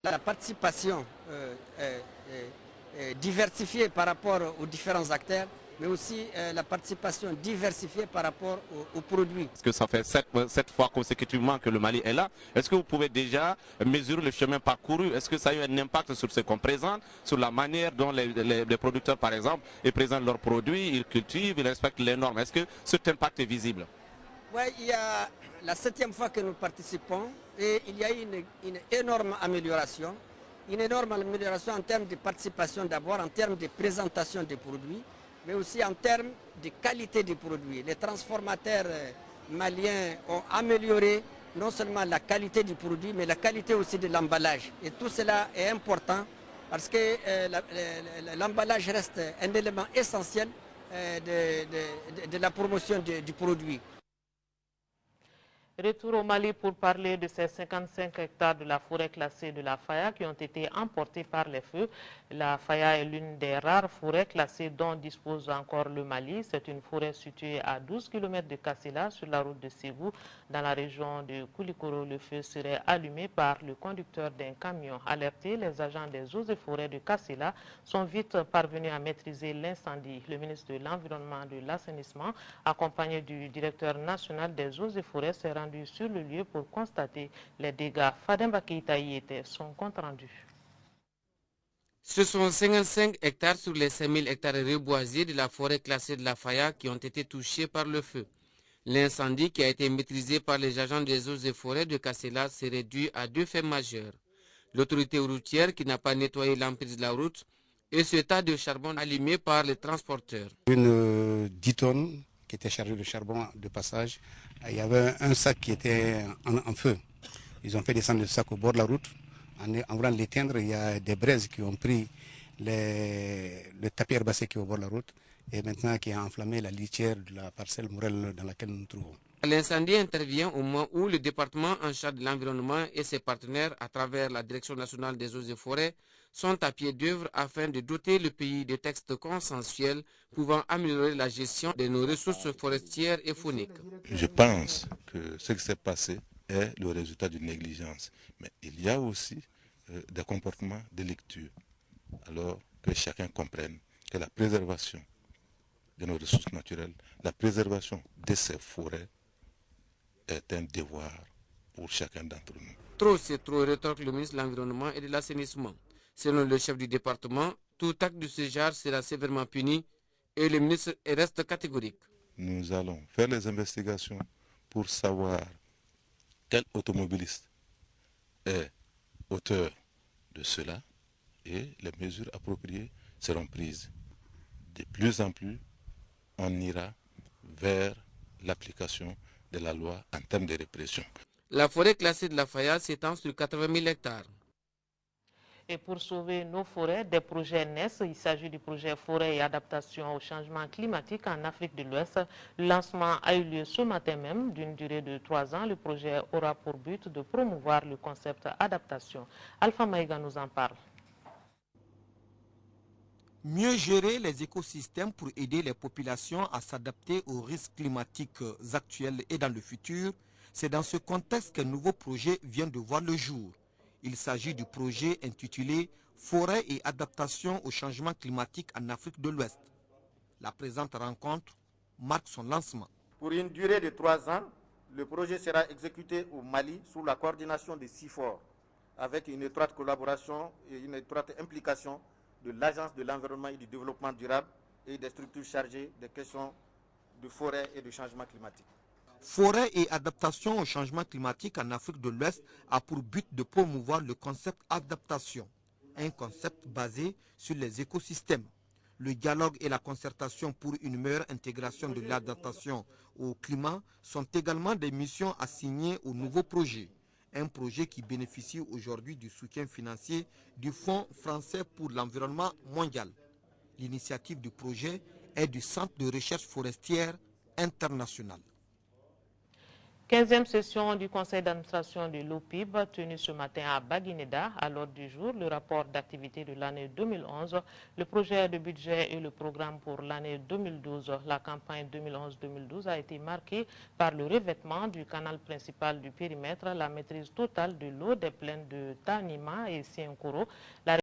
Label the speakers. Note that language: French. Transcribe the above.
Speaker 1: La participation diversifiée par rapport aux différents acteurs, mais aussi la participation diversifiée par rapport aux produits.
Speaker 2: Parce que ça fait 7 fois consécutivement que le Mali est là. Est-ce que vous pouvez déjà mesurer le chemin parcouru? Est-ce que ça a eu un impact sur ce qu'on présente, sur la manière dont les producteurs, par exemple, ils présentent leurs produits, ils cultivent, ils respectent les normes? Est-ce que cet impact est visible?
Speaker 1: Oui, il y a la 7e fois que nous participons et il y a une énorme amélioration. Une énorme amélioration en termes de participation d'abord, en termes de présentation des produits, mais aussi en termes de qualité des produits. Les transformateurs maliens ont amélioré non seulement la qualité du produit, mais la qualité aussi de l'emballage. Et tout cela est important parce que l'emballage reste un élément essentiel de la promotion du produit.
Speaker 3: Retour au Mali pour parler de ces 55 hectares de la forêt classée de la Faya qui ont été emportés par les feux. La Faya est l'une des rares forêts classées dont dispose encore le Mali. C'est une forêt située à 12 km de Kassila sur la route de Ségou. Dans la région de Koulikoro, le feu serait allumé par le conducteur d'un camion. Alertés, les agents des eaux et forêts de Kassila sont vite parvenus à maîtriser l'incendie. Le ministre de l'Environnement et de l'Assainissement, accompagné du directeur national des eaux et forêts, s'est rendu sur le lieu pour constater les dégâts. Fademba Keïta y était son compte rendu.
Speaker 4: Ce sont 55 hectares sur les 5000 hectares reboisés de la forêt classée de la Faya qui ont été touchés par le feu. L'incendie qui a été maîtrisé par les agents des eaux et forêts de Kassela s'est réduit à 2 faits majeurs. L'autorité routière qui n'a pas nettoyé l'emprise de la route et ce tas de charbon allumé par les transporteurs.
Speaker 5: Une 10 tonnes qui était chargée de charbon de passage. Il y avait un sac qui était en feu. Ils ont fait descendre le sac au bord de la route. En voulant l'éteindre, il y a des braises qui ont pris le tapis herbacé qui est au bord de la route et maintenant qui a enflammé la litière de la parcelle Morel dans laquelle nous nous trouvons.
Speaker 4: L'incendie intervient au moment où le département en charge de l'environnement et ses partenaires, à travers la Direction nationale des eaux et forêts, sont à pied d'œuvre afin de doter le pays de textes consensuels pouvant améliorer la gestion de nos ressources forestières et fauniques.
Speaker 6: Je pense que ce qui s'est passé est le résultat d'une négligence. Mais il y a aussi des comportements délictueux. Alors que chacun comprenne que la préservation de nos ressources naturelles, la préservation de ces forêts est un devoir pour chacun d'entre nous.
Speaker 4: Trop c'est trop, rétorque le ministre de l'Environnement et de l'Assainissement. Selon le chef du département, tout acte de ce genre sera sévèrement puni et le ministre reste catégorique.
Speaker 6: Nous allons faire les investigations pour savoir quel automobiliste est auteur de cela et les mesures appropriées seront prises. De plus en plus, on ira vers l'application de la loi en termes de répression.
Speaker 4: La forêt classée de la Faya s'étend sur 80 000 hectares.
Speaker 3: Et pour sauver nos forêts, des projets naissent. Il s'agit du projet Forêt et adaptation au changement climatique en Afrique de l'Ouest. Le lancement a eu lieu ce matin même, d'une durée de 3 ans. Le projet aura pour but de promouvoir le concept adaptation. Alpha Maïga nous en parle.
Speaker 7: Mieux gérer les écosystèmes pour aider les populations à s'adapter aux risques climatiques actuels et dans le futur, c'est dans ce contexte qu'un nouveau projet vient de voir le jour. Il s'agit du projet intitulé « Forêt et adaptation au changement climatique en Afrique de l'Ouest ». La présente rencontre marque son lancement.
Speaker 8: Pour une durée de 3 ans, le projet sera exécuté au Mali sous la coordination de CIFOR, avec une étroite collaboration et une étroite implication de l'Agence de l'environnement et du développement durable et des structures chargées des questions de forêt et de changement climatique.
Speaker 7: Forêt et adaptation au changement climatique en Afrique de l'Ouest a pour but de promouvoir le concept adaptation, un concept basé sur les écosystèmes. Le dialogue et la concertation pour une meilleure intégration de l'adaptation au climat sont également des missions assignées au nouveau projet. Un projet qui bénéficie aujourd'hui du soutien financier du Fonds français pour l'environnement mondial. L'initiative du projet est du Centre de recherche forestière international.
Speaker 3: 15e session du conseil d'administration de l'OPIB tenue ce matin à Baguineda. À l'ordre du jour, le rapport d'activité de l'année 2011, le projet de budget et le programme pour l'année 2012. La campagne 2011-2012 a été marquée par le revêtement du canal principal du périmètre, la maîtrise totale de l'eau des plaines de Tanima et Sienkoro, la